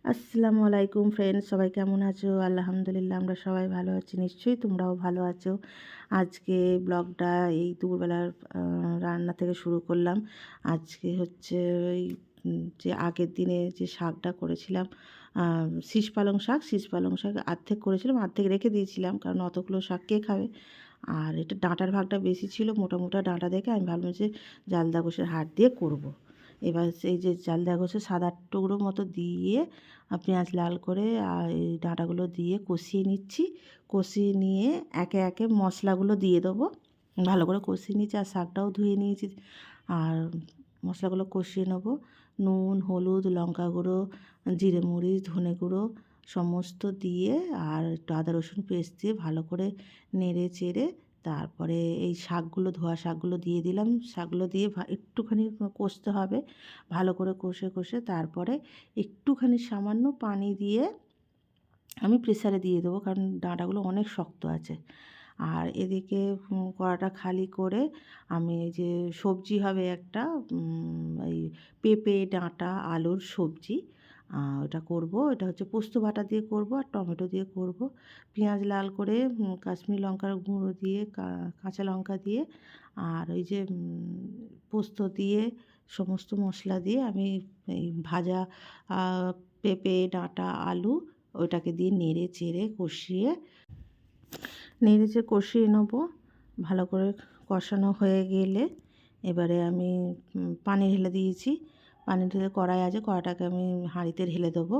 আসসালামু আলাইকুম ফ্রেন্ডস, সবাই কেমন আছো? আলহামদুলিল্লাহ আমরা সবাই ভালো আছি, নিশ্চয়ই তোমরাও ভালো আছো। আজকে ব্লগটা এই দুপুরবেলার রান্না থেকে শুরু করলাম। আজকে হচ্ছে ওই যে আগের দিনে যে শাকটা করেছিলাম, শীষ পালং শাক অর্ধেক করেছিলাম, অর্ধেক রেখে দিয়েছিলাম, কারণ অতগুলো শাক কে খাবে। আর এটা ডাঁটার ভাগটা বেশি ছিল, মোটা মোটা ডাঁটা দেখে আমি ভাবলাম যে জালদা গোশের হাড় দিয়ে করব। এবার সেই যে জালদা গোশের সাদা টুকরো মতো দিয়ে পেঁয়াজ লাল করে আর এই ডাঁটাগুলো দিয়ে কষিয়ে নিচ্ছি। কষিয়ে নিয়ে একে একে মশলাগুলো দিয়ে দেবো। ভালো করে কষিয়ে নিচ্ছি, আর শাকটাও ধুয়ে নিয়েছি। আর মশলাগুলো কষিয়ে নেবো। নুন, হলুদ, লঙ্কা গুঁড়ো, জিরে মরিচ, ধনে গুঁড়ো সমস্ত দিয়ে আর একটু আদা রসুন পেস্ট দিয়ে ভালো করে নেড়ে চেড়ে তারপরে এই শাকগুলো, ধোয়া শাকগুলো দিয়ে দিলাম। শাকগুলো দিয়ে একটুখানি কষতে হবে, ভালো করে কষে কষে তারপরে একটুখানি সামান্য পানি দিয়ে আমি প্রেসারে দিয়ে দেবো, কারণ ডাঁটাগুলো অনেক শক্ত আছে। আর এদিকে কড়াটা খালি করে আমি এই যে সবজি হবে একটা, এই পেঁপে, ডাঁটা, আলুর সবজি, ওটা করব। এটা হচ্ছে পোস্ত বাটা দিয়ে করব আর টমেটো দিয়ে করব। পেঁয়াজ লাল করে কাশ্মীরি লঙ্কার গুঁড়ো দিয়ে কাঁচা লঙ্কা দিয়ে আর ওই যে পোস্ত দিয়ে সমস্ত মশলা দিয়ে আমি এই ভাজা পেঁপে, ডাঁটা, আলু ওইটাকে দিয়ে নেড়ে চেড়ে কষিয়ে নেবো। ভালো করে কষানো হয়ে গেলে এবারে আমি পানি ঢেলে দিয়েছি। পানি ঢেলে কড়াই আছে, কড়াটাকে আমি হাঁড়িতে ঢেলে দেবো।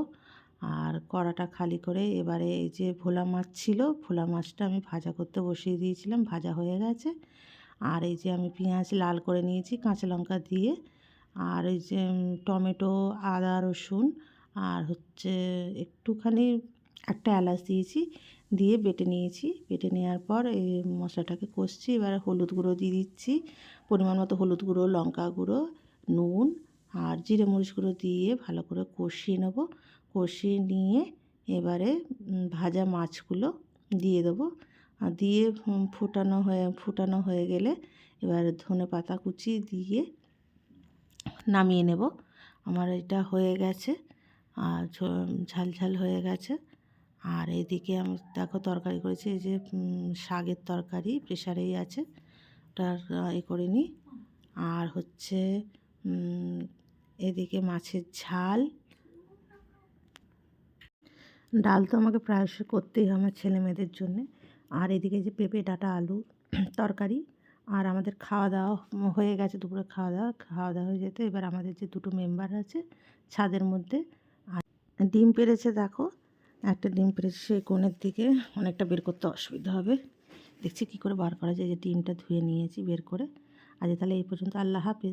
আর কড়াটা খালি করে এবারে এই যে ভোলা মাছ ছিল, ভোলা মাছটা আমি ভাজা করতে বসিয়ে দিয়েছিলাম, ভাজা হয়ে গেছে। আর এই যে আমি পেঁয়াজ লাল করে নিয়েছি কাঁচা লঙ্কা দিয়ে, আর এই যে টমেটো, আদা রসুন আর হচ্ছে একটুখানি একটা এলাচ দিয়েছি, দিয়ে বেটে নিয়েছি। বেটে নেওয়ার পর এই মশলাটাকে কষছি। এবার হলুদ গুঁড়ো দিয়ে দিচ্ছি, পরিমাণ মতো হলুদ গুঁড়ো, লঙ্কা গুঁড়ো, নুন আর জিরে মরিচ গুঁড়ো দিয়ে ভালো করে কষিয়ে নেব। কষিয়ে নিয়ে এবারে ভাজা মাছগুলো দিয়ে দেবো। আর দিয়ে ফুটানো হয়ে গেলে এবার ধনে পাতা কুচি দিয়ে নামিয়ে নেব। আমার এটা হয়ে গেছে, আর ঝাল ঝাল হয়ে গেছে। আর এদিকে আমি দেখো তরকারি করেছি, এই যে শাকের তরকারি প্রেশারেই আছে, ওটার করে নিই। আর হচ্ছে এদিকে মাছের ঝাল, ডাল তো আমাকে প্রায়শই করতেই হয় আমার ছেলে মেয়েদের জন্যে। আর এদিকে যে পেঁপে, ডাঁটা, আলু তরকারি। আর আমাদের খাওয়া দাওয়া হয়ে গেছে, দুপুরে খাওয়া দাওয়া হয়ে যেতে এবার আমাদের যে দুটো মেম্বার আছে ছাদের মধ্যে, আর ডিম পেড়েছে দেখো, একটা ডিম পেড়েছে সেই কোণের দিকে, অনেকটা বের করতে অসুবিধা হবে, দেখছি কী করে বার করা যায়। যে ডিমটা ধুয়ে নিয়েছি বের করে। আজ তাহলে এই পর্যন্ত, আল্লাহ হাফেজ।